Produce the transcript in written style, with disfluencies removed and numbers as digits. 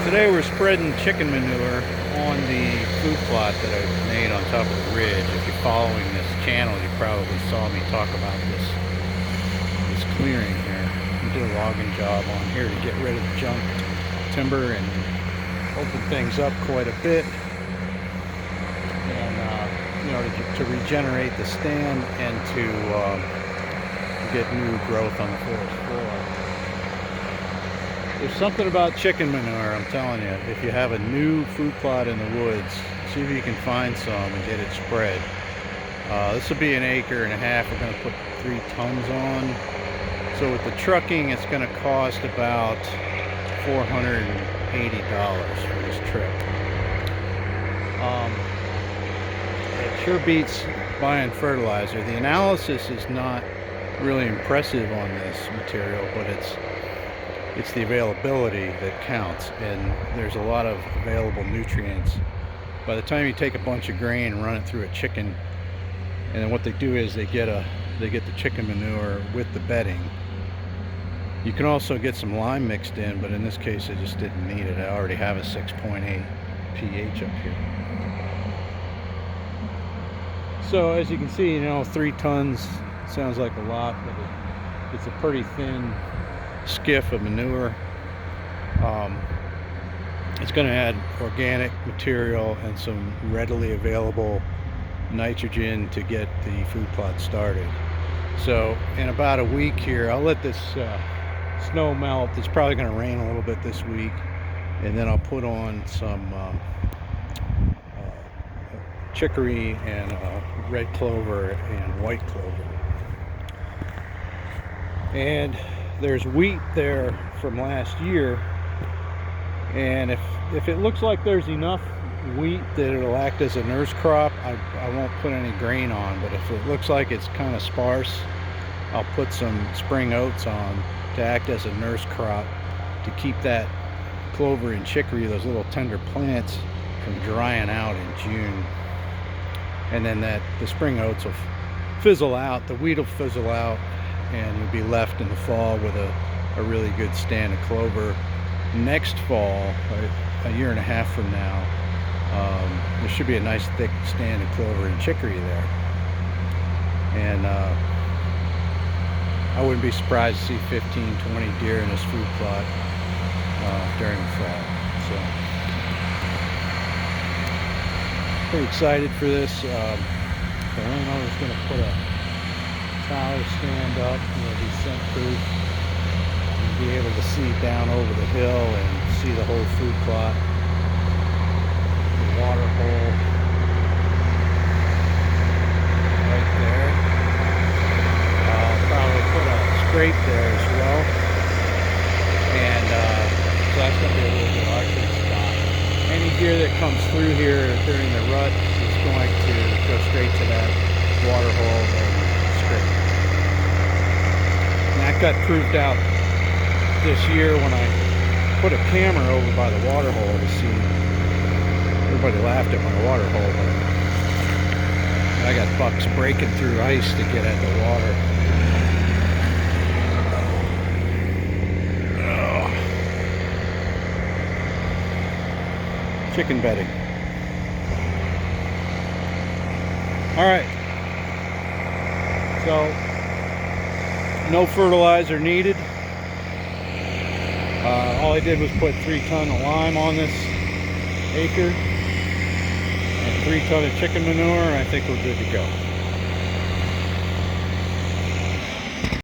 Today we're spreading chicken manure on the food plot that I've made on top of the ridge. If you're following this channel, you probably saw me talk about this clearing here. We did a logging job on here to get rid of the junk timber and open things up quite a bit, and to regenerate the stand and to get new growth on the forest floor. There's something about chicken manure, I'm telling you. If you have a new food plot in the woods, see if you can find some and get it spread. This will be 1.5 acres. We're going to put 3 tons on. So with the trucking, it's going to cost about $480 for this trip. It sure beats buying fertilizer. The analysis is not really impressive on this material, but it's the availability that counts, and there's a lot of available nutrients. By the time you take a bunch of grain and run it through a chicken, and then what they do is they get the chicken manure with the bedding. You can also get some lime mixed in, but in this case I just didn't need it. I already have a 6.8 pH up here. So as you can see, 3 tons sounds like a lot, but it's a pretty thin skiff of manure. It's going to add organic material and some readily available nitrogen to get the food plot started. So in about a week here, I'll let this snow melt. It's probably going to rain a little bit this week, and then I'll put on some chicory and red clover and white clover. And there's wheat there from last year, and if it looks like there's enough wheat that it'll act as a nurse crop, I won't put any grain on. But if it looks like it's kind of sparse, I'll put some spring oats on to act as a nurse crop to keep that clover and chicory, those little tender plants, from drying out in June. And then the spring oats will fizzle out, the wheat will fizzle out, and you'll be left in the fall with a really good stand of clover. Next fall, a 1.5 years from now, there should be a nice thick stand of clover and chicory there. And I wouldn't be surprised to see 15-20 deer in this food plot during the fall. So pretty excited for this. The landowner's going to put a tower stand up, it'll be scent proof. You'll be able to see down over the hill and see the whole food plot. The water hole right there. I'll probably put a scrape there as well, and so that's going to be a really good archery spot. Any deer that comes through here during the rut is going to go straight to that water hole and scrape. And that got proved out this year when I put a camera over by the water hole to see. Everybody laughed at my water hole, but I got bucks breaking through ice to get at the water. Chicken bedding. All right. So no fertilizer needed. All I did was put 3 tons of lime on this acre and 3 tons of chicken manure. I think we're good to go.